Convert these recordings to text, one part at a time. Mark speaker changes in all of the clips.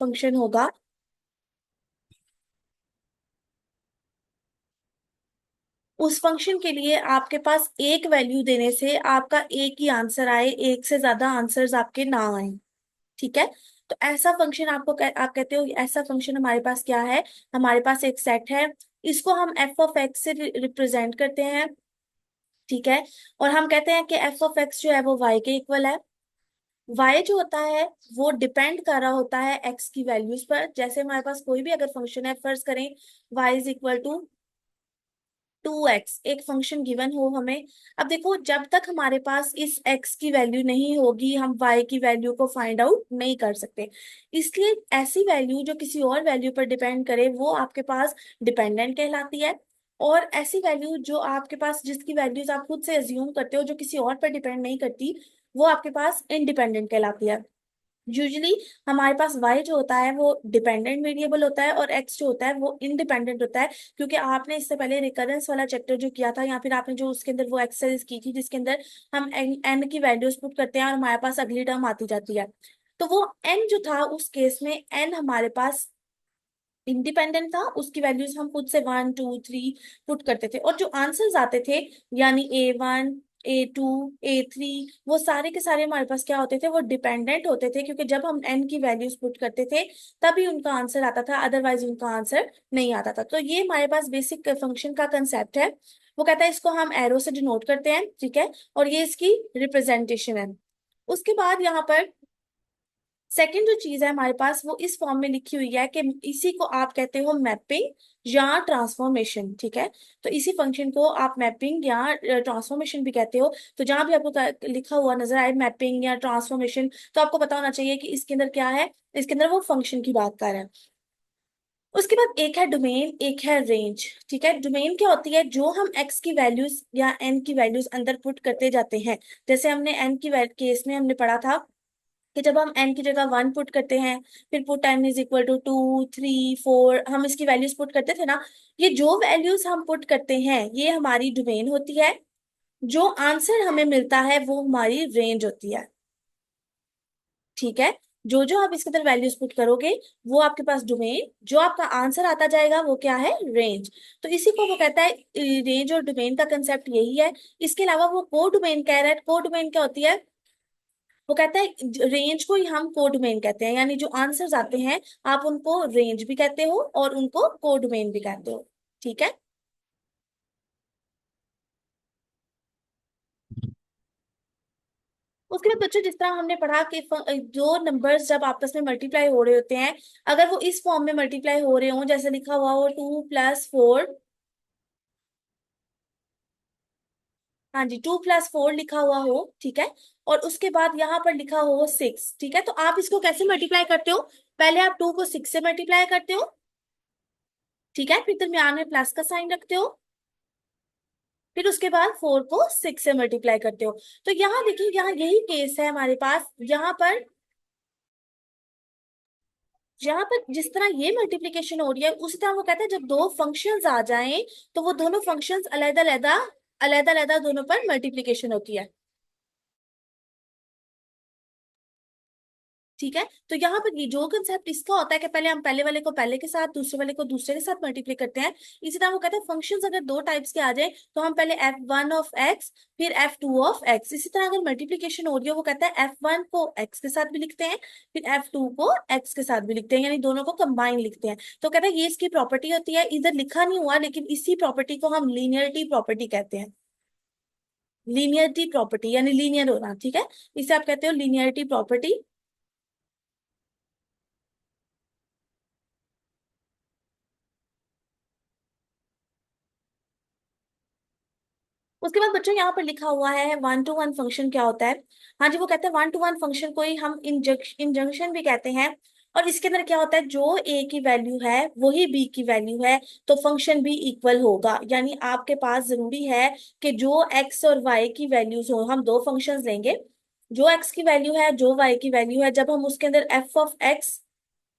Speaker 1: Function होगा, उस function के लिए आपके पास एक वैल्यू देने से आपका एक ही आंसर आए, एक से ज्यादा आंसर्स आपके ना आए। ठीक है। तो ऐसा फंक्शन आप कहते हो ऐसा फंक्शन हमारे पास क्या है, हमारे पास एक सेट है, इसको हम एफ ऑफ एक्स से रिप्रेजेंट करते हैं। ठीक है। और हम कहते हैं कि एफ ऑफ एक्स जो है वो वाई के इक्वल है। वाई जो होता है वो डिपेंड कर रहा होता है एक्स की वैल्यूज पर। जैसे हमारे पास कोई भी अगर फंक्शन है, फर्ज करें Y is equal to 2x, एक फंक्शन गिवन हो हमें। अब देखो जब तक हमारे पास इस x की वैल्यू नहीं होगी हम y की वैल्यू को फाइंड आउट नहीं कर सकते। इसलिए ऐसी वैल्यू जो किसी और वैल्यू पर डिपेंड करे वो आपके पास डिपेंडेंट कहलाती है। और ऐसी वैल्यू जो आपके पास जिसकी वैल्यूज आप खुद से अज्यूम करते हो जो किसी और पर डिपेंड नहीं करती, वो आपके पास इंडिपेंडेंट कहलाती है। यूजली हमारे पास y जो होता है वो डिपेंडेंट वेरिएबल होता है और x जो होता है वो इंडिपेंडेंट होता है। क्योंकि आपने इससे पहले रिकरेंस वाला चैप्टर जो किया था या फिर आपने जो उसके अंदर वो एक्सरसाइज की थी जिसके अंदर हम n की वैल्यूज पुट करते हैं और हमारे पास अगली टर्म आती जाती है, तो वो n जो था उस केस में n हमारे पास इंडिपेंडेंट था, उसकी वैल्यूज हम खुद से 1 2 3 पुट करते थे और जो आंसर्स आते थे यानी A1 A2 A3 वो सारे के सारे हमारे पास क्या होते थे, वो डिपेंडेंट होते थे। क्योंकि जब हम n की वैल्यूज पुट करते थे तभी उनका आंसर आता था, अदरवाइज उनका आंसर नहीं आता था। तो ये हमारे पास बेसिक फंक्शन का कंसेप्ट है। वो कहता है इसको हम एरो से डिनोट करते हैं। ठीक है। और ये इसकी रिप्रेजेंटेशन है। उसके बाद यहाँ पर सेकंड जो चीज है हमारे पास वो इस फॉर्म में लिखी हुई है कि इसी को आप कहते हो मैपिंग या ट्रांसफॉर्मेशन। ठीक है। तो इसी फंक्शन को आप मैपिंग या ट्रांसफॉर्मेशन भी कहते हो। तो जहां भी आपको लिखा हुआ नजर आए मैपिंग या ट्रांसफॉर्मेशन तो आपको पता होना चाहिए कि इसके अंदर क्या है, इसके अंदर वो फंक्शन की बात कर रहा है। उसके बाद एक है डोमेन, एक है रेंज। ठीक है। डोमेन क्या होती है, जो हम एक्स की वैल्यूज या एन की वैल्यूज अंदर पुट करते जाते हैं। जैसे हमने एन की केस में हमने पढ़ा था कि जब हम n की जगह 1 पुट करते हैं फिर put n is equal to 2 3 4 हम इसकी वैल्यूज पुट करते थे ना, ये जो वैल्यूज हम पुट करते हैं ये हमारी डोमेन होती है। जो आंसर हमें मिलता है वो हमारी रेंज होती है। ठीक है। जो जो आप इसके अंदर वैल्यूज पुट करोगे वो आपके पास डोमेन, जो आपका आंसर आता जाएगा वो क्या है, रेंज। तो इसी को वो कहता है रेंज और डोमेन का कंसेप्ट यही है। इसके अलावा वो को डोमेन कह रहा है। को डोमेन क्या होती है, वो कहता है रेंज को ही हम कोड डोमेन कहते हैं, यानी जो आंसर्स आते हैं आप उनको रेंज भी कहते हो और उनको कोड डोमेन भी कहते हो। ठीक है। उसके बाद बच्चों जिस तरह हमने पढ़ा कि जो नंबर्स जब आपस में मल्टीप्लाई हो रहे होते हैं, अगर वो इस फॉर्म में मल्टीप्लाई हो रहे हो जैसे लिखा हुआ हो 2 + 4, हाँ जी 2 + 4 लिखा हुआ हो। ठीक है। और उसके बाद यहाँ पर लिखा हो 6। ठीक है। तो आप इसको कैसे मल्टीप्लाई करते हो, पहले आप 2 को 6 से मल्टीप्लाई करते हो। ठीक है। फिर दरम्यान में प्लस का साइन रखते हो, फिर उसके बाद 4 को 6 से मल्टीप्लाई करते हो। तो यहाँ देखिए यहाँ यही केस है हमारे पास। यहाँ पर जिस तरह ये मल्टीप्लिकेशन हो रही है उसी तरह वो कहते हैं जब दो फंक्शंस आ जाएं तो वो दोनों फंक्शंस अलग अलग अलग अलग दोनों पर मल्टीप्लिकेशन होती है। ठीक है। तो यहाँ पर ये जो कंसेप्ट इसका होता है कि पहले हम पहले वाले को पहले के साथ दूसरे वाले को दूसरे के साथ मल्टीप्लाई करते हैं। इसी तरह वो कहते हैं फंक्शंस अगर दो टाइप्स के आ जाए तो हम पहले f1 ऑफ x फिर f2 ऑफ x, इसी तरह अगर मल्टीप्लिकेशन हो रही है वो कहता है f1 को x के साथ भी लिखते हैं फिर f2 को x के साथ भी लिखते हैं, यानी दोनों को कंबाइन लिखते हैं। तो कहता है ये इसकी प्रॉपर्टी होती है, इधर लिखा नहीं हुआ लेकिन इसी प्रॉपर्टी को हम लीनियरिटी प्रॉपर्टी कहते हैं। लीनियरिटी प्रॉपर्टी यानी लीनियर होना। ठीक है। इसे आप कहते हो लीनियरिटी प्रॉपर्टी। उसके बाद बच्चों यहाँ पर लिखा हुआ है 1 to 1 फंक्शन क्या होता है। हाँ जी वो कहते हैं 1 to 1 फंक्शन को ही हम इंजंक्शन भी कहते हैं। और इसके अंदर क्या होता है, जो ए की वैल्यू है वही बी की वैल्यू है तो फंक्शन भी इक्वल होगा। यानी आपके पास जरूरी है कि जो एक्स और वाई की वैल्यूज हो, हम दो फंक्शंस लेंगे, जो एक्स की वैल्यू है जो वाई की वैल्यू है, जब हम उसके अंदर एफ ऑफ एक्स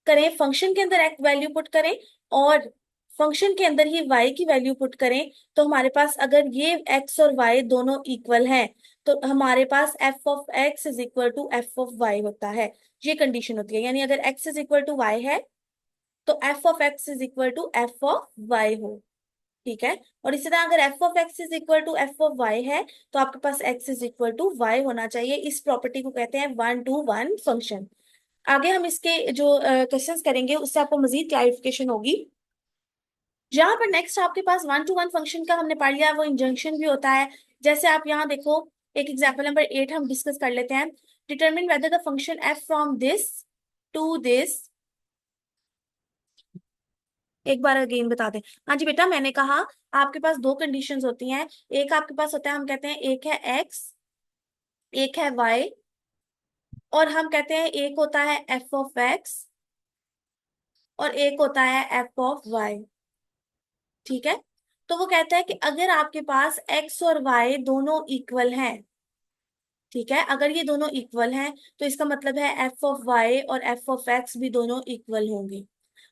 Speaker 1: करें फंक्शन के अंदर एक वैल्यू पुट करें और फंक्शन के अंदर ही y की वैल्यू पुट करें तो हमारे पास अगर ये x और y दोनों इक्वल हैं तो हमारे पास f of x is equal to f of y होता है। ये कंडीशन होती है, यानी अगर x is equal to y है तो f of x is equal to f of y हो। ठीक है, और इसी तरह अगर f of x is equal to f of y है तो आपके पास x is equal to y होना चाहिए। इस प्रॉपर्टी को कहते हैं वन टू वन फंक्शन। आगे हम इसके जो क्वेश्चंस करेंगे उससे आपको मजीद क्लैरिफिकेशन होगी। जहां पर नेक्स्ट आपके पास वन टू वन फंक्शन का हमने पढ़ लिया, वो इंजंक्शन भी होता है। जैसे आप यहाँ देखो, एक एग्जांपल नंबर 8 हम डिस्कस कर लेते हैं। Determine whether the function f from this to this, एक बार अगेन बता दें। हाँ जी बेटा, मैंने कहा आपके पास दो कंडीशंस होती हैं। एक आपके पास होता है, हम कहते हैं एक है x, एक है y, और हम कहते हैं एक होता है f ऑफ x और एक होता है f ऑफ y। ठीक है, तो वो कहता है कि अगर आपके पास x और y दोनों इक्वल हैं, ठीक है, अगर ये दोनों इक्वल हैं तो इसका मतलब है f ऑफ y और f ऑफ x भी दोनों इक्वल होंगे।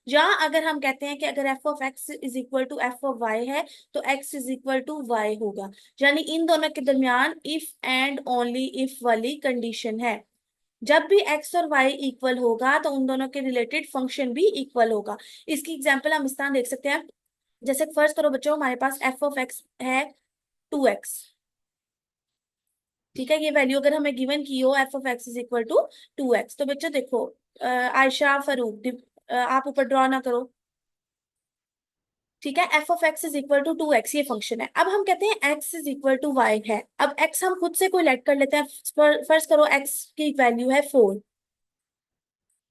Speaker 1: जहां अगर हम कहते हैं कि अगर f of x is equal to f of y है तो x is equal to y होगा, यानी इन दोनों के दरमियान इफ एंड ओनली इफ वाली कंडीशन है। जब भी x और y इक्वल होगा तो उन दोनों के रिलेटेड फंक्शन भी इक्वल होगा। इसकी एग्जांपल हम इस तरह देख सकते हैं। जैसे फर्ज करो बच्चों, हमारे पास f ऑफ x है 2x। ठीक है, ये वैल्यू अगर हमें गिवन की हो f of x is equal to 2x, तो बच्चों देखो, आयशा फारूक आप ऊपर ड्रॉ ना करो। ठीक है, f of x is equal to 2x ये फंक्शन है। अब हम कहते हैं x is equal to y है। अब x हम खुद से कोई लेट कर लेते हैं। फर्ज करो x की वैल्यू है 4।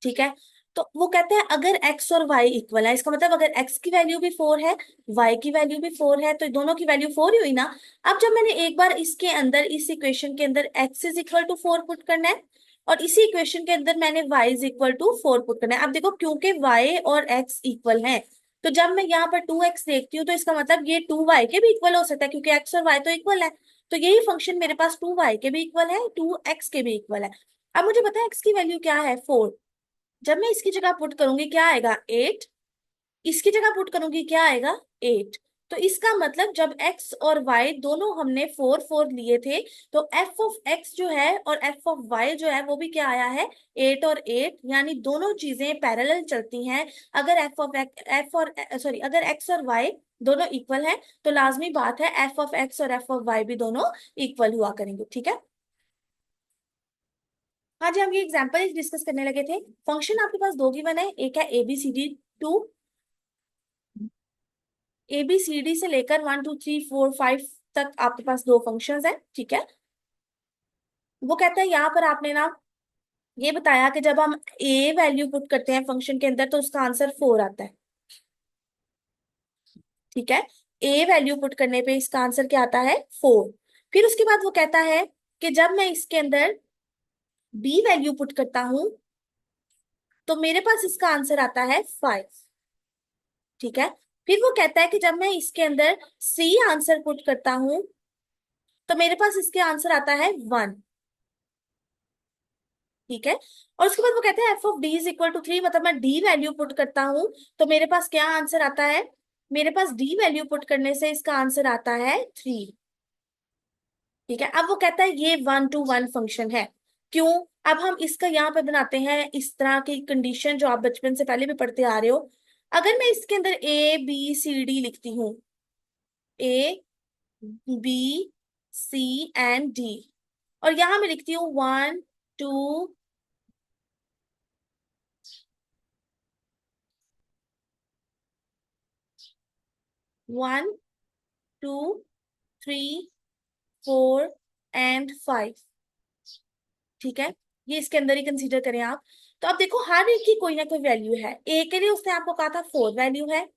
Speaker 1: ठीक है, तो वो कहते हैं अगर x और y इक्वल है, इसका मतलब अगर x की वैल्यू भी 4 है, y की वैल्यू भी 4 है, तो दोनों की वैल्यू 4 ही हुई ना। अब जब मैंने एक बार इसके अंदर, इस इक्वेशन के अंदर x is equal to 4 put करना है और इसी इक्वेशन के अंदर मैंने y is equal to 4 put करना है। अब देखो, क्योंकि y और x इक्वल हैं तो जब मैं यहाँ पर 2x देखती हूँ तो इसका मतलब ये 2y के भी इक्वल हो सकता है, क्योंकि x और y तो इक्वल है। तो यही फंक्शन मेरे पास 2y के भी इक्वल है, 2x के भी इक्वल है। अब मुझे पता है x की वैल्यू क्या है, 4। जब मैं इसकी जगह पुट करूंगी क्या आएगा, 8। इसकी जगह पुट करूंगी क्या आएगा, 8। तो इसका मतलब जब x और y दोनों हमने 4 4 लिए थे तो f ऑफ x जो है और f ऑफ y जो है वो भी क्या आया है, 8 और 8, यानी दोनों चीजें पैरेलल चलती हैं। अगर f और सॉरी अगर x और y दोनों इक्वल है तो लाजमी बात है f ऑफ x और f ऑफ y भी दोनों इक्वल हुआ करेंगे। ठीक है, हाँ जी, हम ये एग्जांपल डिस्कस करने लगे थे। फंक्शन आपके पास दो गिवन है, एक है ABCD2, ABCD से लेकर 1 2 3 4 5 तक आपके पास दो फंक्शंस हैं। ठीक है, वो कहता है यहाँ पर आपने ना ये बताया कि जब हम ए वैल्यू पुट करते हैं फंक्शन के अंदर तो उसका आंसर 4 आता है। ठीक है, ए वैल्यू पुट करने पे इसका आंसर क्या आता है, 4। फिर उसके बाद वो कहता है कि जब मैं इसके अंदर बी वैल्यू पुट करता हूं तो मेरे पास इसका आंसर आता है 5। ठीक है, फिर वो कहता है कि जब मैं इसके अंदर सी आंसर पुट करता हूं तो मेरे पास इसके आंसर आता है 1। ठीक है, और उसके बाद वो कहते हैं f of d is equal to 3, मतलब मैं डी वैल्यू पुट करता हूं तो मेरे पास क्या आंसर आता है, मेरे पास डी वैल्यू पुट करने से इसका आंसर आता है 3। ठीक है, अब वो कहता है ये वन टू वन फंक्शन है। क्यों? अब हम इसका यहाँ पे बनाते हैं इस तरह की कंडीशन जो आप बचपन से पहले भी पढ़ते आ रहे हो। अगर मैं इसके अंदर ABCD लिखती हूँ, ABCD, और यहां मैं लिखती हूँ 1 2 1 2 3 4 एंड 5। ठीक है, ये इसके अंदर ही कंसीडर करें आप। तो अब देखो, हर एक की कोई ना कोई वैल्यू है। ए के लिए उसने आपको कहा था 4 वैल्यू है,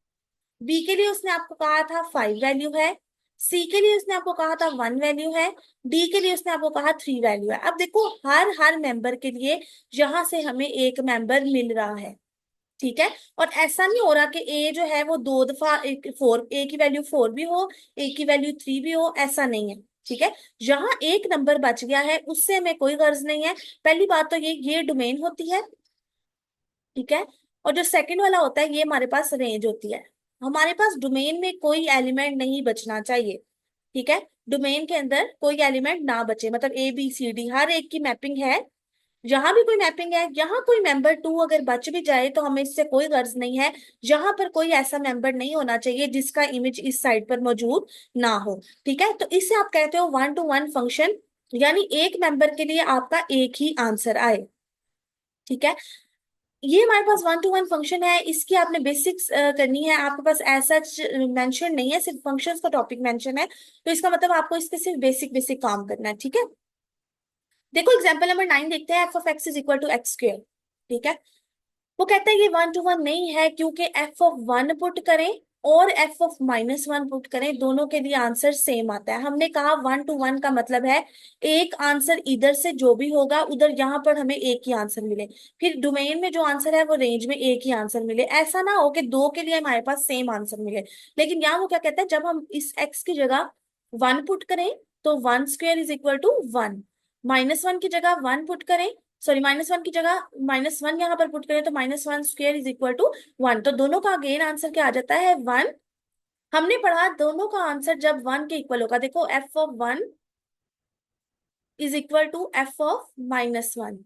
Speaker 1: बी के लिए उसने आपको कहा था 5 वैल्यू है, सी के लिए उसने आपको कहा था 1 वैल्यू है, डी के लिए उसने आपको कहा 3 वैल्यू है। अब देखो, हर हर मेंबर के लिए यहां से हमें एक मेंबर मिल रहा है। ठीक है, और ऐसा नहीं हो रहा कि ए जो है वो दो दफा एक 4, ए की वैल्यू 4 भी हो, ए की वैल्यू 3 भी हो, ऐसा नहीं है। ठीक है, जहां एक नंबर बच गया है उससे हमें कोई गर्ज नहीं है। पहली बात तो ये डोमेन होती है। ठीक है, और जो सेकंड वाला होता है ये हमारे पास रेंज होती है। हमारे पास डोमेन में कोई एलिमेंट नहीं बचना चाहिए। ठीक है, डोमेन के अंदर कोई एलिमेंट ना बचे, मतलब ए बी सी डी हर एक की मैपिंग है। जहां भी कोई मैपिंग है, यहाँ कोई मेंबर टू अगर बच भी जाए तो हमें इससे कोई गर्ज नहीं है। जहां पर कोई ऐसा मेंबर नहीं होना चाहिए जिसका इमेज इस साइड पर मौजूद ना हो। ठीक है, तो इससे आप कहते हो वन टू वन फंक्शन, यानी एक मेंबर के लिए आपका एक ही आंसर आए। ठीक है, ये हमारे पास वन टू वन फंक्शन है, इसकी आपने बेसिक्स करनी है। आपके पास ऐसा मेंशन नहीं है, सिर्फ फंक्शंस का टॉपिक मेंशन है, तो इसका मतलब आपको इसके सिर्फ बेसिक बेसिक काम करना है। ठीक है, देखो एग्जांपल नंबर 9 देखते हैं, f of x is equal to x square. ठीक है, वो कहता है ये वन टू वन नहीं है, क्योंकि एफ ऑफ वन पुट करें और F of minus one put करें, दोनों के लिए आंसर सेम आता है। हमने कहा वन टू वन का मतलब है एक आंसर इधर से जो भी होगा उधर यहाँ पर हमें एक ही आंसर मिले, फिर डोमेन में जो आंसर है वो रेंज में एक ही आंसर मिले। ऐसा ना हो कि दो के लिए हमारे पास सेम आंसर मिले। लेकिन यहाँ वो क्या कहता है, जब हम इस एक्स की जगह वन पुट करें तो one square is equal to one, minus one की जगह वन पुट करें, सॉरी माइनस वन की जगह माइनस वन यहाँ पर पुट करें तो minus one square is equal to one, तो दोनों का अगेन आंसर क्या आ जाता है, वन। हमने पढ़ा दोनों का आंसर जब वन के इक्वल होगा, देखो f of one is equal to f of minus one,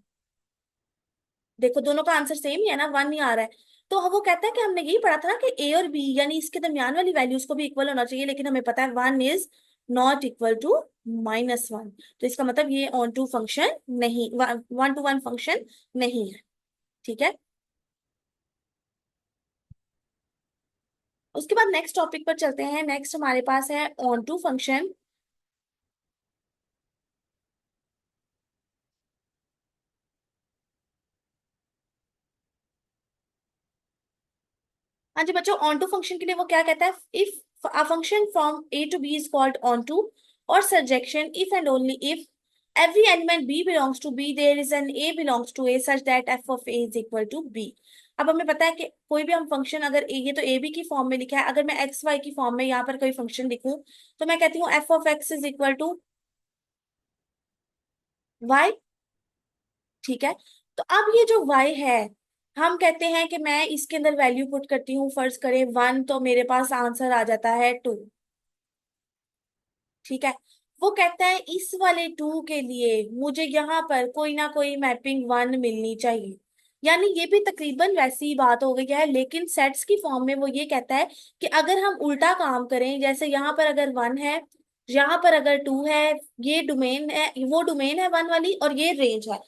Speaker 1: देखो दोनों का आंसर सेम ही है ना, वन ही आ रहा है। तो वो कहता है कि हमने यही पढ़ा था ना कि ए और बी यानी इसके दरमियान वाली वैल्यूज को भी इक्वल होना चाहिए, लेकिन हमें पता है one is not equal to minus one, तो इसका मतलब ये ऑन टू फंक्शन नहीं, वन टू वन फंक्शन नहीं है। ठीक है, उसके बाद नेक्स्ट टॉपिक पर चलते हैं। नेक्स्ट हमारे पास है ऑन टू फंक्शन। हाँ जी बच्चों, ऑन टू फंक्शन के लिए वो क्या कहता है, if a function from A to B is called onto, और surjection if and only if every element b belongs to b, there is an a belongs to a such that f of a is equal to b। अब हमें पता है कि कोई भी हम function अगर ये तो ए बी की फॉर्म में लिखा है, अगर मैं एक्स वाई की फॉर्म में यहाँ पर कोई फंक्शन लिखूं तो मैं कहती हूँ f of x is equal to y. ठीक है, तो अब ये जो y है, हम कहते हैं कि मैं इसके अंदर वैल्यू पुट करती हूँ, फर्ज करें वन, तो मेरे पास आंसर आ जाता है टू। ठीक है, वो कहता है इस वाले टू के लिए मुझे यहाँ पर कोई ना कोई मैपिंग वन मिलनी चाहिए, यानी ये भी तकरीबन वैसी ही बात हो गई है, लेकिन सेट्स की फॉर्म में वो ये कहता है कि अगर हम उल्टा काम करें, जैसे यहाँ पर अगर वन है, यहाँ पर अगर टू है, ये डोमेन है, वो डोमेन है वन वाली और ये रेंज है,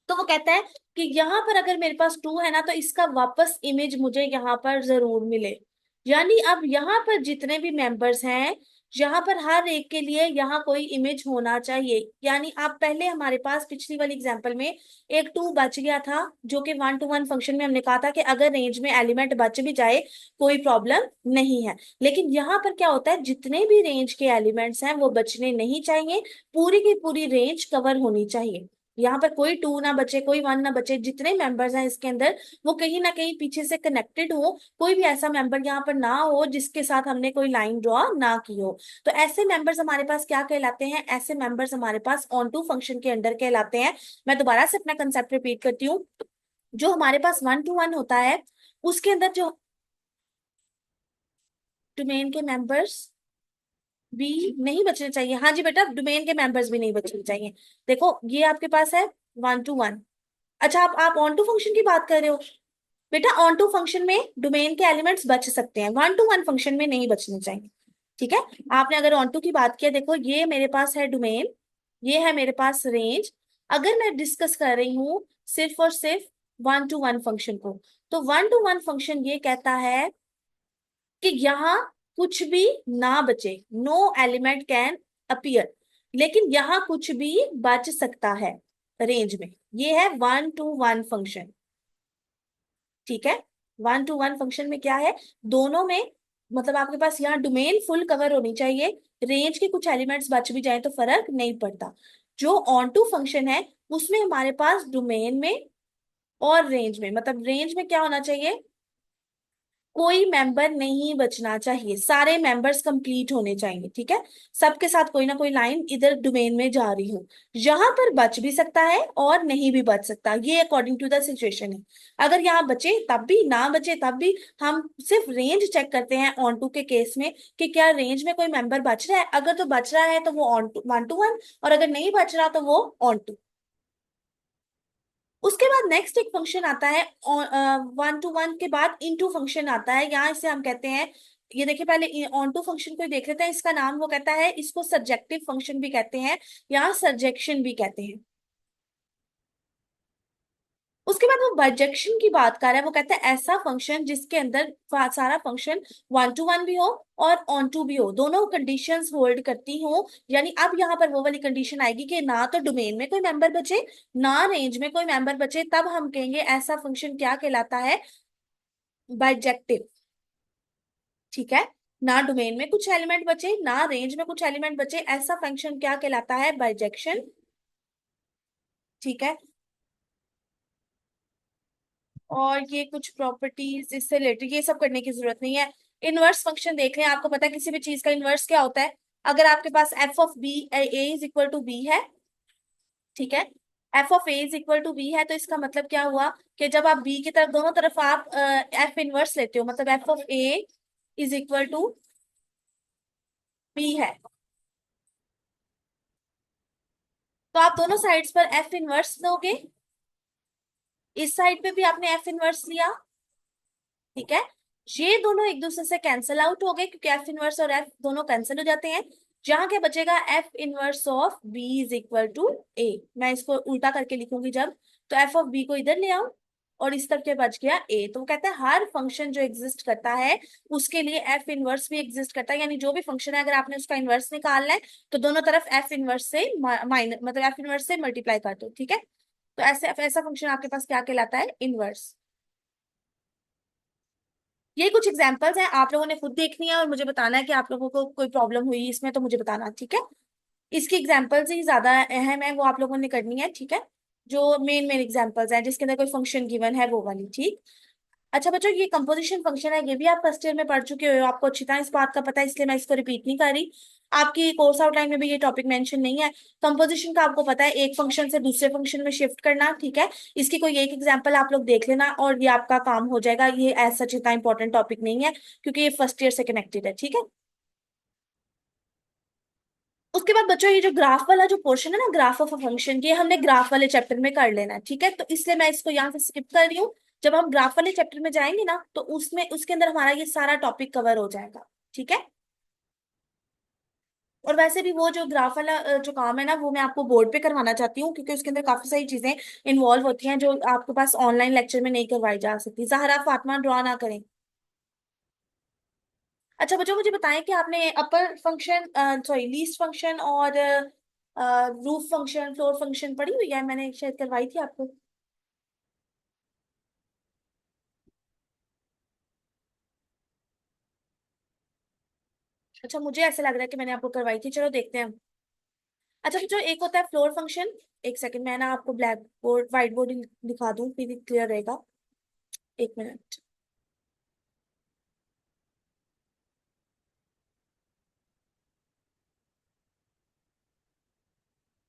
Speaker 1: तो वो कहता है कि यहाँ पर अगर मेरे पास टू है ना तो इसका वापस इमेज मुझे यहाँ पर जरूर मिले। यानी अब यहाँ पर जितने भी मेंबर्स हैं, यहाँ पर हर एक के लिए यहाँ कोई इमेज होना चाहिए। यानी आप पहले हमारे पास पिछली वाली एग्जांपल में एक टू बच गया था, जो कि वन टू वन फंक्शन में हमने कहा था कि अगर रेंज में एलिमेंट बच भी जाए कोई प्रॉब्लम नहीं है। लेकिन यहाँ पर क्या होता है, जितने भी रेंज के एलिमेंट्स हैं वो बचने नहीं चाहिए, पूरी की पूरी रेंज कवर होनी चाहिए। यहाँ पर कोई टू ना बचे, कोई वन ना बचे, जितने मेंबर्स हैं इसके अंदर वो कहीं ना कहीं पीछे से कनेक्टेड हो, कोई भी ऐसा मेंबर यहाँ पर ना हो जिसके साथ हमने कोई लाइन ड्रॉ ना की हो। तो ऐसे मेंबर्स हमारे पास क्या कहलाते हैं, ऐसे मेंबर्स हमारे पास ऑन टू फंक्शन के अंडर कहलाते हैं। मैं दोबारा से अपना कंसेप्ट रिपीट करती हूँ, जो हमारे पास वन टू वन होता है उसके अंदर जो डोमेन के मेंबर्स भी नहीं बचने चाहिए। हाँ जी बेटा, डोमेन के मेंबर्स भी नहीं बचने चाहिए। देखो ये आपके पास है वन टू वन। अच्छा, आप ऑन टू फंक्शन की बात कर रहे हो बेटा, ऑन टू फंक्शन में डोमेन के एलिमेंट्स बच सकते हैं, वन टू वन फंक्शन में नहीं बचने चाहिए। ठीक है, आपने अगर ऑन टू की बात किया, देखो ये मेरे पास है डोमेन, ये है मेरे पास रेंज। अगर मैं डिस्कस कर रही हूँ सिर्फ और सिर्फ वन टू वन फंक्शन को, तो वन टू वन फंक्शन ये कहता है कि यहाँ कुछ भी ना बचे, नो एलिमेंट कैन अपीयर, लेकिन यहाँ कुछ भी बच सकता है रेंज में। ये है वन टू वन फंक्शन। ठीक है, वन टू वन फंक्शन में क्या है, दोनों में मतलब आपके पास यहाँ डोमेन फुल कवर होनी चाहिए, रेंज के कुछ एलिमेंट्स बच भी जाए तो फर्क नहीं पड़ता। जो ऑन टू फंक्शन है उसमें हमारे पास डोमेन में और रेंज में, मतलब रेंज में क्या होना चाहिए, कोई मेंबर नहीं बचना चाहिए, सारे मेंबर्स कंप्लीट होने चाहिए, ठीक है। सबके साथ कोई ना कोई लाइन इधर डोमेन में जा रही हो। यहाँ पर बच भी सकता है और नहीं भी बच सकता, ये अकॉर्डिंग टू द सिचुएशन है। अगर यहाँ बचे तब भी, ना बचे तब भी, हम सिर्फ रेंज चेक करते हैं ऑन टू के केस में कि क्या रेंज में कोई मेंबर बच रहा है। अगर तो बच रहा है तो वो onto, one to one, और अगर नहीं बच रहा तो वो ऑन टू। उसके बाद नेक्स्ट एक फंक्शन आता है, वन टू वन के बाद इनटू फंक्शन आता है। यहाँ इसे हम कहते हैं, ये देखिए पहले ऑन टू फंक्शन को ही देख लेते हैं। इसका नाम वो कहता है, इसको सर्जेक्टिव फंक्शन भी कहते हैं, यहाँ सर्जेक्शन भी कहते हैं। उसके बाद वो बाइजेक्शन की बात कर रहा है, वो कहता है ऐसा फंक्शन जिसके अंदर सारा फंक्शन वन टू वन भी हो और ऑन टू भी हो, दोनों कंडीशंस होल्ड करती हो। यानी अब यहाँ पर वो वाली कंडीशन आएगी कि ना तो डोमेन में कोई मेंबर बचे, ना रेंज में कोई मेंबर बचे, तब हम कहेंगे ऐसा फंक्शन क्या कहलाता है, बाइजेक्टिव। ठीक है। ना डोमेन में कुछ एलिमेंट बचे, ना रेंज में कुछ एलिमेंट बचे, ऐसा फंक्शन क्या कहलाता है, बाइजेक्शन। ठीक है। और ये कुछ प्रॉपर्टीज इससे रिलेटेड, ये सब करने की जरूरत नहीं है। इनवर्स फंक्शन देख लें, आपको पता है किसी भी चीज का इनवर्स क्या होता है। अगर आपके पास f of b, a is equal to b है, ठीक है, f of a is equal to b है, तो इसका मतलब क्या हुआ कि जब आप बी की तरफ, दोनों तरफ आप एफ इनवर्स लेते हो, मतलब f of a is equal to b है, तो आप दोनों साइड्स पर एफ इनवर्स दोगे। इस साइड पे भी आपने एफ इनवर्स लिया, ठीक है। ये दोनों एक दूसरे से कैंसिल आउट हो गए क्योंकि एफ इनवर्स और एफ दोनों कैंसिल हो जाते हैं। जहां क्या बचेगा, f inverse of b is equal to a. मैं इसको उल्टा करके लिखूंगी जब, तो एफ ऑफ बी को इधर ले आओ और इस तरफ क्या बच गया, ए। तो वो कहता है हर फंक्शन जो एग्जिस्ट करता है उसके लिए एफ इनवर्स भी एग्जिस्ट करता है। यानी जो भी फंक्शन है, अगर आपने उसका इनवर्स निकालना है तो दोनों तरफ एफ इनवर्स से माइनस, मतलब एफ इनवर्स से मल्टीप्लाई कर दो, ठीक है। तो ऐसे ऐसा फंक्शन आपके पास क्या कहलाता है, इनवर्स। ये कुछ एग्जांपल्स हैं, आप लोगों ने खुद देखनी है और मुझे बताना है कि आप लोगों को कोई प्रॉब्लम हुई इसमें, तो मुझे बताना, ठीक है। इसकी एग्जांपल्स ही ज्यादा अहम है, वो आप लोगों ने करनी है, ठीक है। जो मेन मेन एग्जांपल्स हैं जिसके अंदर कोई फंक्शन गिवन है वो वाली, ठीक। अच्छा बच्चों, ये कंपोजिशन फंक्शन है, ये भी आप फर्स्ट ईयर में पढ़ चुके हो, आपको अच्छी तरह इस बात का पता है, इसलिए मैं इसको रिपीट नहीं कर रही। आपकी कोर्स आउटलाइन में भी ये टॉपिक मेंशन नहीं है। कंपोजिशन का आपको पता है, एक फंक्शन से दूसरे फंक्शन में शिफ्ट करना, ठीक है। इसकी कोई एक एग्जांपल आप लोग देख लेना और ये आपका काम हो जाएगा। ये एज सच इतना इंपॉर्टेंट टॉपिक नहीं है क्योंकि ये फर्स्ट ईयर से कनेक्टेड है, ठीक है। उसके बाद बच्चों, ये जो ग्राफ वाला जो पोर्शन है ना, ग्राफ ऑफ अ फंक्शन, ये हमने ग्राफ वाले चैप्टर में कर लेना है, ठीक है। तो इसलिए मैं इसको यहाँ से स्किप कर रही हूँ। जब हम ग्राफ वाले चैप्टर में जाएंगे ना, तो उसमें उसके अंदर हमारा ये सारा टॉपिक कवर हो जाएगा, ठीक है। और वैसे भी वो जो ग्राफ वाला जो काम है ना, वो मैं आपको बोर्ड पे करवाना चाहती हूँ क्योंकि उसके अंदर काफी सारी चीजें इन्वॉल्व होती हैं जो आपके पास ऑनलाइन लेक्चर में नहीं करवाई जा सकती। जहरा फातिमा ड्रॉ ना करें। अच्छा बच्चों, मुझे बताएं कि आपने अपर फंक्शन, सॉरी लीस्ट फंक्शन और रूफ फंक्शन, फ्लोर फंक्शन पढ़ी हुई है, मैंने शायद करवाई थी आपको। अच्छा, मुझे ऐसा लग रहा है कि मैंने आपको करवाई थी, चलो देखते हैं। अच्छा बच्चों, एक होता है फ्लोर फंक्शन। एक सेकंड, मैं ना आपको ब्लैक बोर्ड, व्हाइट बोर्ड दिखा दूं, फिर क्लियर रहेगा। एक मिनट।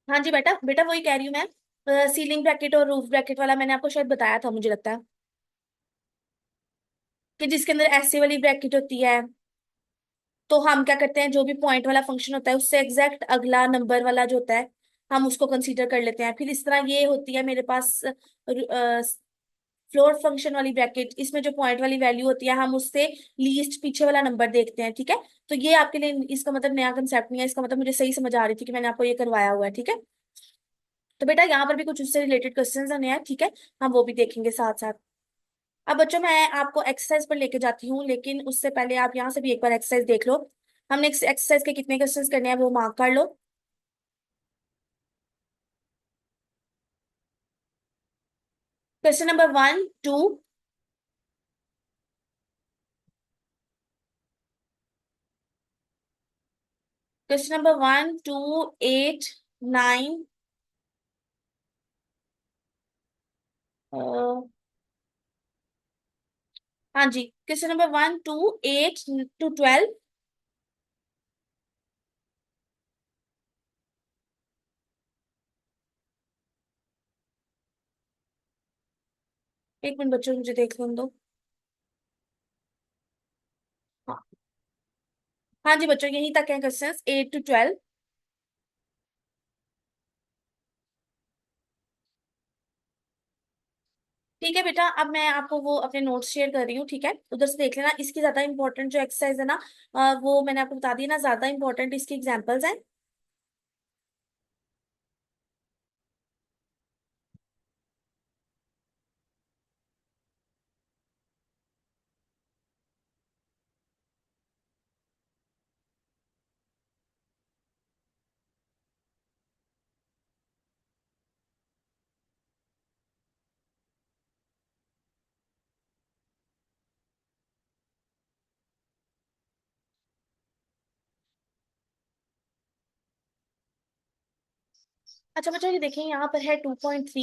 Speaker 1: हाँ जी बेटा, बेटा वही कह रही हूँ मैं, सीलिंग ब्रैकेट और रूफ ब्रैकेट वाला मैंने आपको शायद बताया था, मुझे लगता है कि जिसके अंदर ऐसे वाली ब्रैकेट होती है, तो हम क्या करते हैं, जो भी पॉइंट वाला फंक्शन होता है उससे एग्जैक्ट अगला नंबर वाला जो होता है, हम उसको कंसीडर कर लेते हैं। फिर इस तरह ये होती है मेरे पास फ्लोर फंक्शन वाली ब्रैकेट, इसमें जो पॉइंट वाली वैल्यू होती है हम उससे लीस्ट पीछे वाला नंबर देखते हैं, ठीक है। तो ये आपके लिए इसका मतलब नया कंसेप्ट नहीं है, इसका मतलब मुझे सही समझ आ रही थी कि मैंने आपको ये करवाया हुआ है, ठीक है। तो बेटा यहाँ पर भी कुछ उससे रिलेटेड क्वेश्चंस आने हैं, ठीक है, हम वो भी देखेंगे साथ साथ। अब बच्चों, मैं आपको एक्सरसाइज पर लेके जाती हूँ, लेकिन उससे पहले आप यहाँ से भी एक बार एक्सरसाइज देख लो। हमने एक्सरसाइज के कितने क्वेश्चंस करने हैं वो मार्क कर लो। क्वेश्चन नंबर 1, 2, क्वेश्चन नंबर 1, 2, 8, 9, हाँ जी, क्वेश्चन नंबर 1 to 8 to 12। एक मिनट बच्चों, मुझे देख लेने दो। हाँ। हाँ जी बच्चों, यहीं तक है क्वेश्चन 8 to 12। ठीक है बेटा, अब मैं आपको वो अपने नोट्स शेयर कर रही हूँ, ठीक है, उधर से देख लेना। इसकी ज्यादा इंपॉर्टेंट जो एक्सरसाइज है ना, वो मैंने आपको बता दी ना, ज्यादा इंपॉर्टेंट इसकी एग्जांपल्स हैं। अच्छा बच्चों, ये देखें, यहाँ पर है 2.3।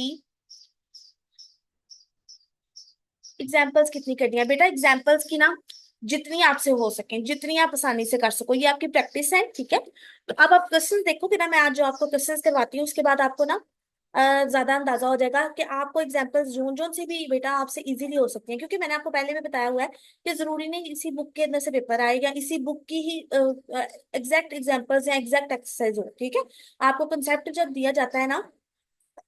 Speaker 1: एग्जाम्पल्स कितनी करनी है बेटा? एग्जाम्पल्स की ना, जितनी आपसे हो सके, जितनी आप आसानी से कर सको, ये आपकी प्रैक्टिस है, ठीक है। तो अब आप क्वेश्चन देखोगे ना, मैं आज जो आपको क्वेश्चंस करवाती हूँ उसके बाद आपको ना ज्यादा अंदाजा हो जाएगा कि आपको एग्जाम्पल्स जोन जोन से भी बेटा आपसे इजीली हो सकती हैं, क्योंकि मैंने आपको पहले भी बताया हुआ है कि जरूरी नहीं इसी बुक के अंदर से पेपर आए या इसी बुक की ही एग्जैक्ट एग्जाम्पल्स या एग्जैक्ट एक्सरसाइज हो, ठीक है। आपको कंसेप्ट जब दिया जाता है ना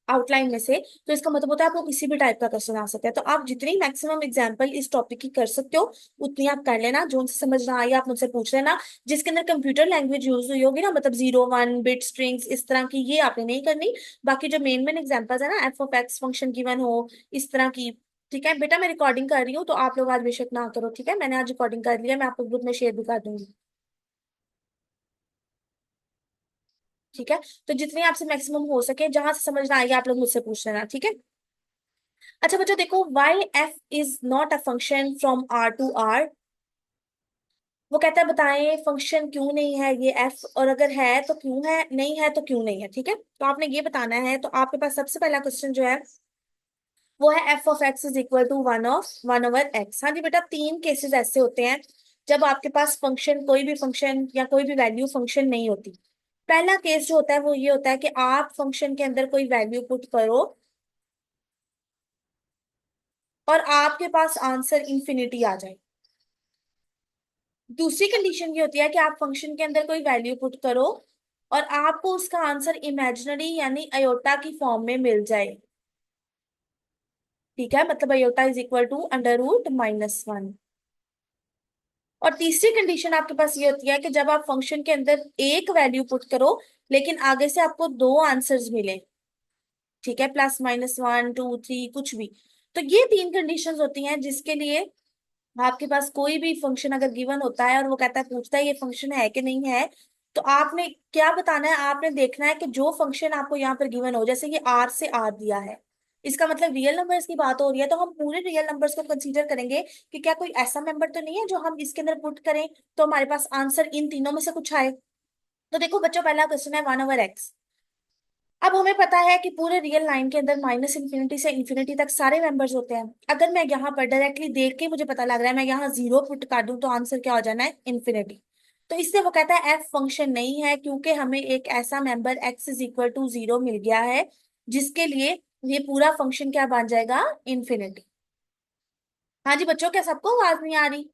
Speaker 1: आउटलाइन में से, तो इसका मतलब होता है आपको किसी भी टाइप का क्वेश्चन आ सकता है। तो आप जितनी मैक्सिमम एग्जांपल इस टॉपिक की कर सकते हो उतनी आप कर लेना। जो उनसे समझ ना आई आप मुझसे पूछ लेना। जिसके अंदर कंप्यूटर लैंग्वेज यूज हुई होगी ना, मतलब 0 1 बिट स्ट्रिंग्स इस तरह की, ये आपने नहीं करनी। बाकी जो मेन मेन एग्जांपल्स है ना, f(x) फंक्शन गिवन हो, इस तरह की। ठीक है बेटा, मैं रिकॉर्डिंग कर रही हूँ तो आप लोग आज बेशक ना करो, ठीक है। मैंने आज रिकॉर्डिंग कर लिया, मैं आपको ग्रुप में शेयर भी कर दूंगी। ठीक है, तो जितनी आपसे मैक्सिमम हो सके, जहां से समझ ना आएगी आप लोग मुझसे पूछ लेना, ठीक है। अच्छा बच्चों देखो, why f is not a function from R to R। वो कहता है बताएं फंक्शन क्यों नहीं है ये एफ, और अगर है तो क्यों है, नहीं है तो क्यों नहीं है, ठीक है। तो आपने ये बताना है। तो आपके पास सबसे पहला क्वेश्चन जो है वो है f(x) is equal to 1/1/x। हाँ जी बेटा, तीन केसेस ऐसे होते हैं जब आपके पास फंक्शन, कोई भी फंक्शन या कोई भी वैल्यू फंक्शन नहीं होती। पहला केस जो होता है वो ये होता है कि आप फंक्शन के अंदर कोई वैल्यू पुट करो और आपके पास आंसर इंफिनिटी आ जाए। दूसरी कंडीशन ये होती है कि आप फंक्शन के अंदर कोई वैल्यू पुट करो और आपको उसका आंसर इमेजिनरी यानी अयोटा की फॉर्म में मिल जाए। ठीक है, मतलब अयोटा इज इक्वल टू √-1। और तीसरी कंडीशन आपके पास ये होती है कि जब आप फंक्शन के अंदर एक वैल्यू पुट करो लेकिन आगे से आपको दो आंसर्स मिले। ठीक है, +-1 2 3 कुछ भी। तो ये तीन कंडीशंस होती हैं जिसके लिए आपके पास कोई भी फंक्शन अगर गिवन होता है और वो कहता है, पूछता है ये फंक्शन है कि नहीं है, तो आपने क्या बताना है? आपने देखना है कि जो फंक्शन आपको यहाँ पर गिवन हो, जैसे ये R से R दिया है, इसका मतलब रियल नंबर्स की बात हो रही है, तो हम पूरे रियल नंबर्स को कंसीडर करेंगे कि क्या कोई ऐसा नंबर तो नहीं है जो हम इसके अंदर पुट करें तो हमारे पास आंसर इन तीनों में से कुछ आए। तो देखो बच्चों, पहला क्वेश्चन है 1/x। अब हमें पता है कि पूरे रियल लाइन के अंदर -∞ से इंफिनिटी तक सारे मेंबर्स होते हैं। अगर मैं यहाँ पर डायरेक्टली देख के मुझे पता लग रहा है, मैं यहाँ 0 पुट कर दूं तो आंसर क्या हो जाना है? इंफिनिटी। तो इससे वो कहता है एफ फंक्शन नहीं है, क्योंकि हमें एक ऐसा मेंबर x = 0 मिल गया है जिसके लिए ये पूरा फंक्शन क्या बन जाएगा? इंफिनिटी। हाँ जी बच्चों, क्या सबको आवाज नहीं आ रही?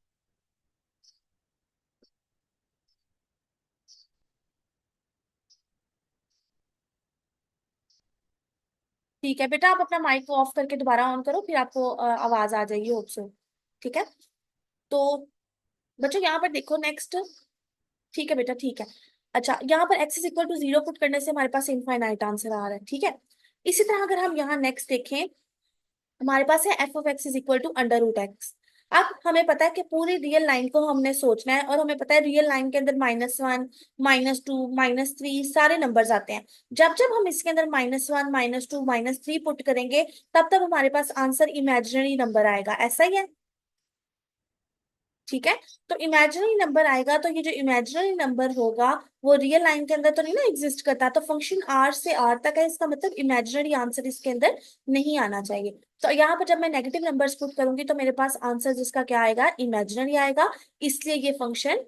Speaker 1: ठीक है बेटा, आप अपना माइक को ऑफ करके दोबारा ऑन करो, फिर आपको आवाज आ जाएगी होप सो। ठीक है। तो बच्चों यहाँ पर देखो नेक्स्ट। ठीक है बेटा, ठीक है। अच्छा, यहाँ पर x = 0 पुट करने से हमारे पास इनफाइनाइट आंसर आ रहा है, ठीक है। इसी तरह अगर हम यहाँ नेक्स्ट देखें, हमारे पास है f(x) = √x। अब हमें पता है कि पूरी रियल लाइन को हमने सोचना है और हमें पता है रियल लाइन के अंदर -1 -2 -3 सारे नंबर्स आते हैं। जब जब हम इसके अंदर -1 -2 -3 पुट करेंगे, तब तब हमारे पास आंसर इमेजिनरी नंबर आएगा, ऐसा ही है। ठीक है, तो इमेजिनरी नंबर आएगा, तो ये जो इमेजिनरी नंबर होगा वो रियल लाइन के अंदर तो नहीं ना एग्जिस्ट करता, तो फंक्शन R से R तक है, इसका मतलब इमेजिनरी आंसर इसके अंदर नहीं आना चाहिए। तो यहाँ पर जब मैं नेगेटिव नंबर्स पुट करूंगी तो मेरे पास आंसर जिसका क्या आएगा, इमेजिनरी आएगा, इसलिए ये फंक्शन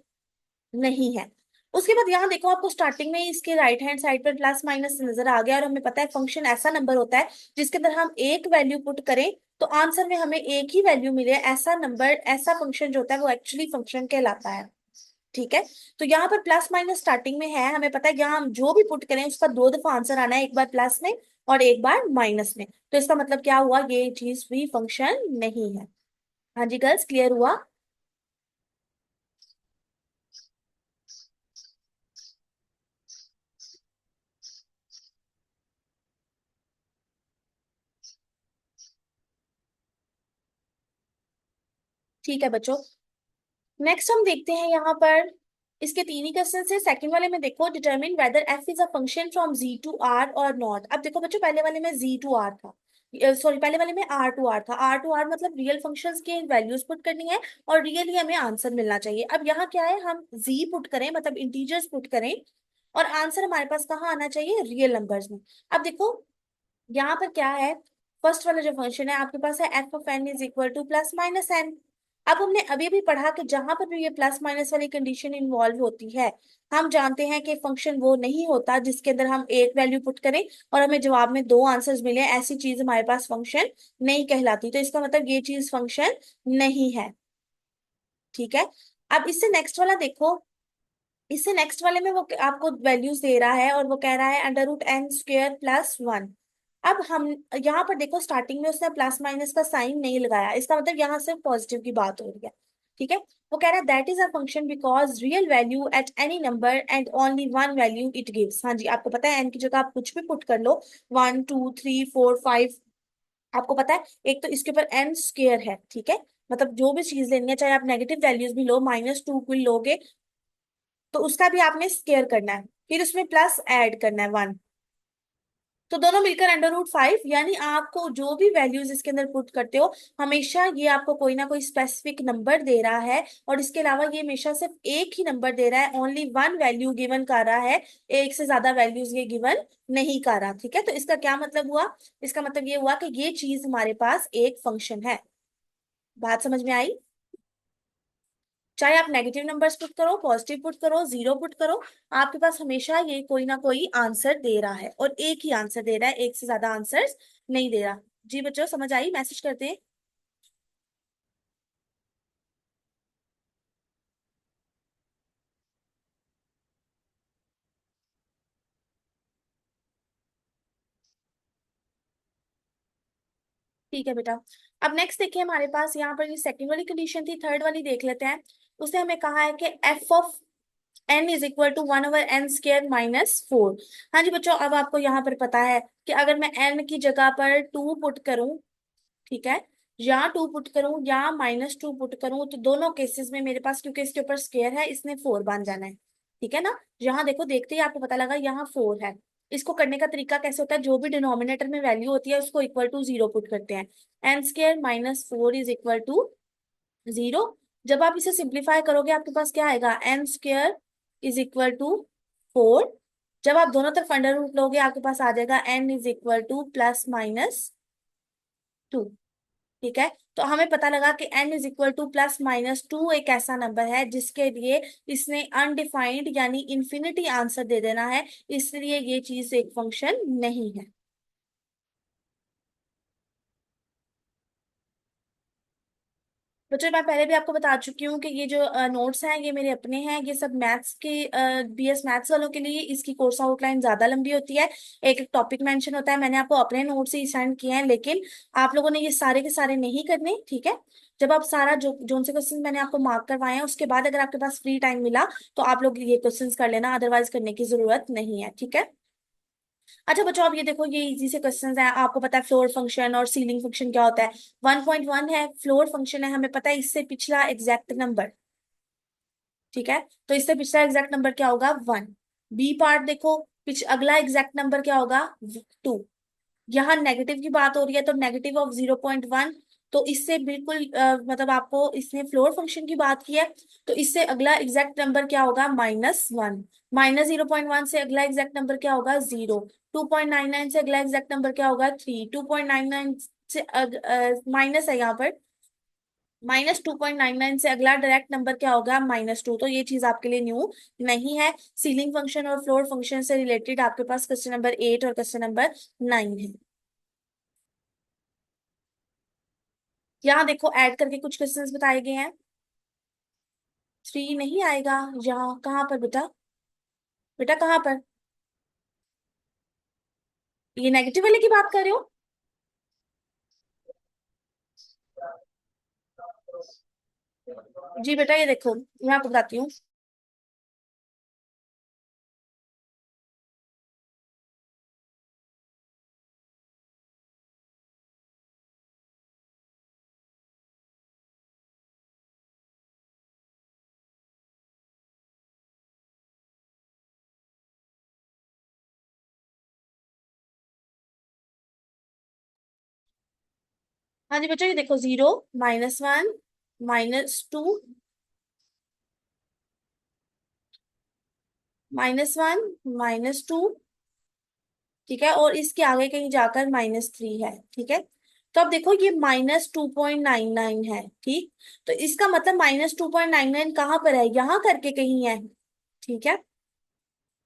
Speaker 1: नहीं है। उसके बाद यहाँ देखो, आपको स्टार्टिंग में ही इसके राइट हैंड साइड पर प्लस माइनस नजर आ गया, और हमें पता है फंक्शन ऐसा नंबर होता है जिसके अंदर हम एक वैल्यू पुट करें तो आंसर में हमें एक ही वैल्यू मिले, ऐसा नंबर, ऐसा फंक्शन जो होता है वो एक्चुअली फंक्शन कहलाता है। ठीक है। तो यहाँ पर प्लस माइनस स्टार्टिंग में है, हमें पता है कि यहाँ हम जो भी पुट करें उसका दो दफा आंसर आना है, एक बार प्लस में और एक बार माइनस में। तो इसका मतलब क्या हुआ, ये चीज भी फंक्शन नहीं है। हाँ जी गर्ल्स, क्लियर हुआ? ठीक है बच्चों, नेक्स्ट हम देखते हैं यहाँ पर, इसके तीन ही क्वेश्चन है। सेकंड वाले में देखो, determine whether f is a function from G to R और नॉट। अब देखो बच्चों, पहले वाले में जी टू आर था, सॉरी पहले वाले में आर टू आर था। आर टू आर मतलब रियल फंक्शंस के वैल्यूज पुट करनी है और रियली हमें आंसर मिलना चाहिए। अब यहाँ क्या है, हम जी पुट करें मतलब इंटीजर्स पुट करें और आंसर हमारे पास कहाँ आना चाहिए, रियल नंबर्स में। अब देखो यहाँ पर क्या है, फर्स्ट वाला जो फंक्शन है आपके पास है f of n is equal to plus minus n. अब हमने अभी भी पढ़ा कि जहां पर भी ये प्लस माइनस वाली कंडीशन इन्वॉल्व होती है, हम जानते हैं कि फंक्शन वो नहीं होता जिसके अंदर हम एक वैल्यू पुट करें और हमें जवाब में दो आंसर्स मिले, ऐसी चीज हमारे पास फंक्शन नहीं कहलाती। तो इसका मतलब ये चीज फंक्शन नहीं है। ठीक है। अब इससे नेक्स्ट वाला देखो, इससे नेक्स्ट वाले में वो आपको वैल्यूज दे रहा है और वो कह रहा है under root n square plus one. अब हम यहाँ पर देखो, स्टार्टिंग में उसने प्लस माइनस का साइन नहीं लगाया, इसका मतलब यहाँ सिर्फ पॉजिटिव की बात हो रही है। ठीक है। वो कह रहा है that is a function because real value at any number and only one value it gives. हाँ जी, आपको पता है एन की जगह आप कुछ भी पुट कर लो, 1 2 3 4 5, आपको पता है एक तो इसके ऊपर एन स्क्वेयर है। ठीक है। मतलब जो भी चीज लेनी है, चाहे आप नेगेटिव वैल्यूज भी लो, -2 भी लोगे तो उसका भी आपने स्केयर करना है, फिर उसमें प्लस ऐड करना है 1, तो दोनों मिलकर अंडर रूट 5। यानी आपको जो भी वैल्यूज इसके अंदर पुट करते हो, हमेशा ये आपको कोई ना कोई स्पेसिफिक नंबर दे रहा है, और इसके अलावा ये हमेशा सिर्फ एक ही नंबर दे रहा है, ओनली वन वैल्यू गिवन कर रहा है, एक से ज्यादा वैल्यूज ये गिवन नहीं कर रहा। ठीक है। तो इसका क्या मतलब हुआ, इसका मतलब ये हुआ कि ये चीज हमारे पास एक फंक्शन है। बात समझ में आई? चाहे आप नेगेटिव नंबर्स पुट करो, पॉजिटिव पुट करो, जीरो पुट करो, आपके पास हमेशा ये कोई ना कोई आंसर दे रहा है, और एक ही आंसर दे रहा है, एक से ज्यादा आंसर्स नहीं दे रहा। जी बच्चों, समझ आई? मैसेज करते हैं। ठीक है बेटा। अब नेक्स्ट देखिए, हमारे पास यहाँ पर ये सेकंड वाली कंडीशन थी, थर्ड वाली देख लेते हैं। उसने हमें कहा है कि f of n is equal to 1/n² - 4। हाँ जी बच्चों, अब आपको यहाँ पर पता है कि अगर मैं एन की जगह पर 2 पुट करूं, ठीक है, या 2 पुट करूं या -2 पुट करूं, तो दोनों केसेस में मेरे पास, क्योंकि इसके ऊपर स्क्वायर है, इसने 4 बन जाना है। ठीक है ना? यहाँ देखो, देखते ही आपको पता लगा यहाँ 4 है। इसको करने का तरीका कैसे होता है, जो भी डिनोमिनेटर में वैल्यू होती है उसको इक्वल टू जीरो पुट करते हैं। n² - 4 is equal to zero. जब आप इसे सिंप्लीफाई करोगे आपके पास क्या आएगा, n² इज इक्वल टू 4। जब आप दोनों तरफ अंडर रूट लोगे आपके पास आ जाएगा n इज इक्वल टू +-2। ठीक है। तो हमें पता लगा कि n इज इक्वल टू +-2 एक ऐसा नंबर है जिसके लिए इसने अनडिफाइंड यानी इंफिनिटी आंसर दे देना है, इसलिए ये चीज एक फंक्शन नहीं है। बच्चों मैं पहले भी आपको बता चुकी हूँ कि ये जो नोट्स हैं ये मेरे अपने हैं, ये सब मैथ्स के, बीएस मैथ्स वालों के लिए इसकी कोर्स आउटलाइन ज्यादा लंबी होती है, एक एक टॉपिक मेंशन होता है, मैंने आपको अपने नोट्स ही सेंड किए हैं, लेकिन आप लोगों ने ये सारे के सारे नहीं करने। ठीक है। जब आप सारा जो जो से क्वेश्चन मैंने आपको मार्क करवाए हैं उसके बाद अगर आपके पास फ्री टाइम मिला तो आप लोग ये क्वेश्चंस कर लेना, अदरवाइज करने की जरूरत नहीं है। ठीक है। अच्छा बच्चों, अब ये देखो, ये इजी से क्वेश्चंस हैं, आपको पता है फ्लोर फंक्शन और सीलिंग फंक्शन क्या होता है। 1.1 है, फ्लोर फंक्शन है, हमें पता है इससे पिछला एग्जैक्ट नंबर। ठीक है। तो इससे पिछला एग्जैक्ट नंबर क्या होगा, 1। बी पार्ट देखो, अगला एग्जैक्ट नंबर क्या होगा, 2। यहाँ नेगेटिव की बात हो रही है तो नेगेटिव ऑफ 0.1, तो इससे बिल्कुल मतलब आपको इसने फ्लोर फंक्शन की बात की है, तो इससे अगला एग्जैक्ट नंबर क्या होगा, -1। -0.1 से अगला एग्जैक्ट नंबर क्या होगा, 0। 2.99 से अगला एग्जैक्ट नंबर क्या होगा, 3। 2.99 से माइनस है यहाँ पर, -2.99 से अगला डायरेक्ट नंबर क्या होगा, -2। तो ये चीज आपके लिए न्यू नहीं है। सीलिंग फंक्शन और फ्लोर फंक्शन से रिलेटेड आपके पास क्वेश्चन नंबर 8 और क्वेश्चन नंबर 9 है। यहाँ देखो ऐड करके कुछ क्वेश्चंस बताए गए हैं। 3 नहीं आएगा यहाँ, कहाँ पर बेटा, बेटा कहाँ पर, ये नेगेटिव वाले की बात कर रहे हो? जी बेटा ये देखो मैं आपको बताती हूँ। हाँ जी बच्चों ये देखो, 0, -1, -2, -1, -2, ठीक है, और इसके आगे कहीं जाकर -3 है, ठीक है। तो अब देखो ये -2.99 है, ठीक। तो इसका मतलब -2.99 कहाँ पर है, यहाँ करके कहीं है, ठीक है।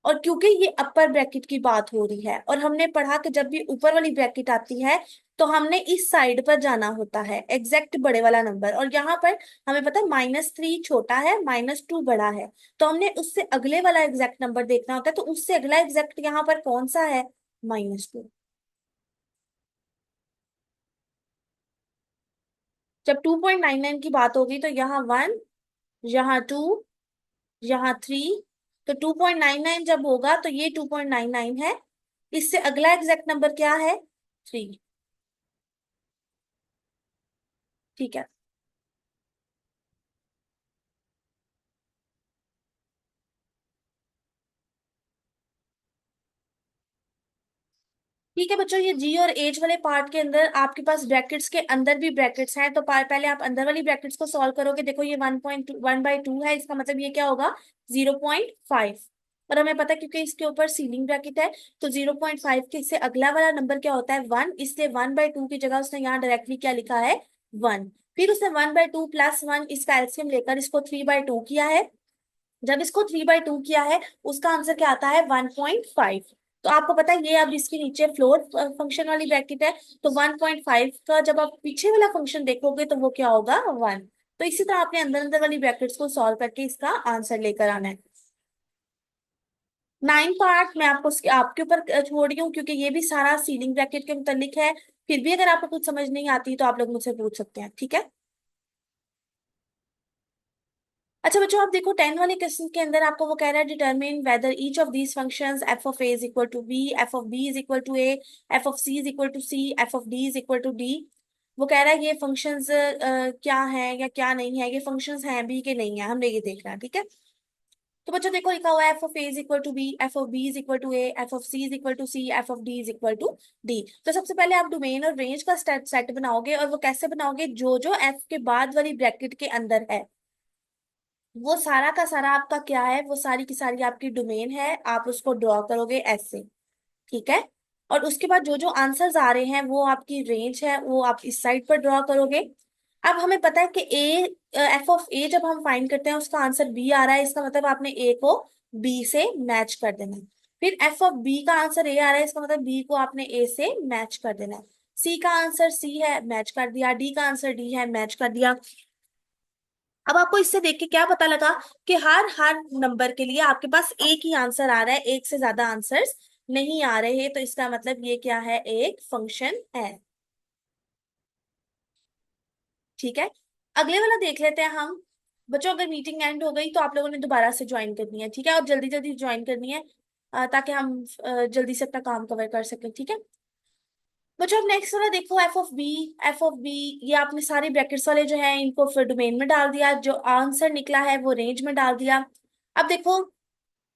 Speaker 1: और क्योंकि ये अपर ब्रैकेट की बात हो रही है और हमने पढ़ा कि जब भी ऊपर वाली ब्रैकेट आती है तो हमने इस साइड पर जाना होता है, एग्जैक्ट बड़े वाला नंबर। और यहाँ पर हमें पता है -3 छोटा है, -2 बड़ा है, तो हमने उससे अगले वाला एग्जैक्ट नंबर देखना होता है। तो उससे अगला एग्जैक्ट यहाँ पर कौन सा है, -2। जब 2.99 की बात होगी तो यहाँ 1, यहाँ 2, यहाँ 3। तो 2.99 जब होगा तो ये 2.99 है, इससे अगला एग्जैक्ट नंबर क्या है, 3, ठीक है। ठीक है बच्चों, ये जी और एच वाले पार्ट के अंदर आपके पास ब्रैकेट्स के अंदर भी ब्रैकेट्स हैं, तो पहले आप अंदर वाली ब्रैकेट्स को सॉल्व करोगे। देखो ये 1.1/2 है, इसका मतलब ये क्या होगा, 0.5। और हमें पता है क्योंकि इसके ऊपर सीलिंग ब्रैकेट है, तो 0.5 के इससे अगला वाला नंबर क्या होता है, 1, इसलिए 1/2 की जगह उसने यहाँ डायरेक्टली क्या लिखा है, 1। फिर उसने 1/2 + 1 इसका एलसीएम लेकर इसको 3/2 किया है। जब इसको 3/2 किया है उसका आंसर क्या आता है, 1.5। तो आपको पता है ये अब इसके नीचे फ्लोर फंक्शन वाली ब्रैकेट है, तो 1.5 का जब आप पीछे वाला फंक्शन देखोगे तो वो क्या होगा, 1। तो इसी तरह आपने अंदर अंदर वाली ब्रैकेट्स को सॉल्व करके इसका आंसर लेकर आना है। 9 पार्ट मैं आपको आपके ऊपर छोड़ रही हूँ क्योंकि ये भी सारा सीलिंग ब्रैकेट के मुतालिक है। फिर भी अगर आपको कुछ समझ नहीं आती तो आप लोग मुझसे पूछ सकते हैं, ठीक है। अच्छा बच्चों आप देखो 10 वाले क्वेश्चन के अंदर आपको वो कह रहा है, determine whether each of these functions f of a is equal to b, f of b is equal to a, f of c is equal to c, f of d is equal to d। वो कह रहा है ये functions क्या है या क्या नहीं है, ये फंक्शंस हैं भी कि नहीं है, हमने ये देखना है, ठीक है। तो बच्चों देखो लिखा हुआ है f of a is equal to b, f of b is equal to a, f of c is equal to c, f of d is equal to d। तो सबसे पहले आप डोमेन और रेंज का सेट बनाओगे, और वो कैसे बनाओगे, जो जो f के बाद वाली ब्रैकेट के अंदर है वो सारा का सारा आपका क्या है, वो सारी की सारी आपकी डोमेन है, आप उसको ड्रॉ करोगे ऐसे, ठीक है। और उसके बाद जो जो आंसर्स आ रहे हैं वो आपकी रेंज है, वो आप इस साइड पर ड्रॉ करोगे। अब हमें पता है कि ए, एफ ऑफ ए जब हम फाइंड करते हैं उसका आंसर बी आ रहा है, इसका मतलब आपने ए को बी से मैच कर देना है। फिर एफ ऑफ बी का आंसर ए आ रहा है, इसका मतलब बी को आपने ए से मैच कर देना है। सी का आंसर सी है, मैच कर दिया। डी का आंसर डी है, मैच कर दिया। अब आपको इससे देख के क्या पता लगा कि हर हर नंबर के लिए आपके पास एक ही आंसर आ रहा है, एक से ज्यादा आंसर्स नहीं आ रहे, तो इसका मतलब ये क्या है, एक फंक्शन है, ठीक है। अगले वाला देख लेते हैं हम। बच्चों अगर मीटिंग एंड हो गई तो आप लोगों ने दोबारा से ज्वाइन करनी है, ठीक है, और जल्दी जल्दी ज्वाइन करनी है, ताकि हम जल्दी से अपना काम कवर कर सकें, ठीक है। बच्चों अब नेक्स्ट वाला देखो, f of b. F of b, ये आपने सारे ब्रैकेट्स वाले जो है इनको फिर डोमेन में डाल दिया, जो आंसर निकला है वो रेंज में डाल दिया। अब देखो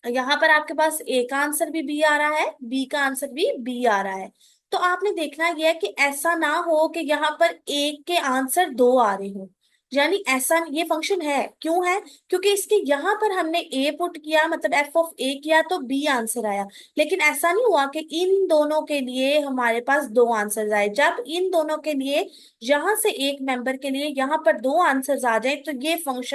Speaker 1: यहाँ पर आपके पास ए का आंसर भी बी आ रहा है, बी का आंसर भी बी आ रहा है। तो आपने देखना यह है कि ऐसा ना हो कि यहाँ पर एक के आंसर दो आ रहे हो। यानी ऐसा ये फंक्शन है, क्यों है? क्योंकि इसके यहाँ पर हमने ए पुट किया, मतलब एफ ऑफ ए किया, तो बी आंसर आया। लेकिन ऐसा नहीं हुआ कि इन दोनों के लिए हमारे पास दो आंसर्स आए। जब इन दोनों के लिए, यहां से एक मेंबर के लिए यहाँ पर दो आंसर्स आ जाए, तो ये फंक्शन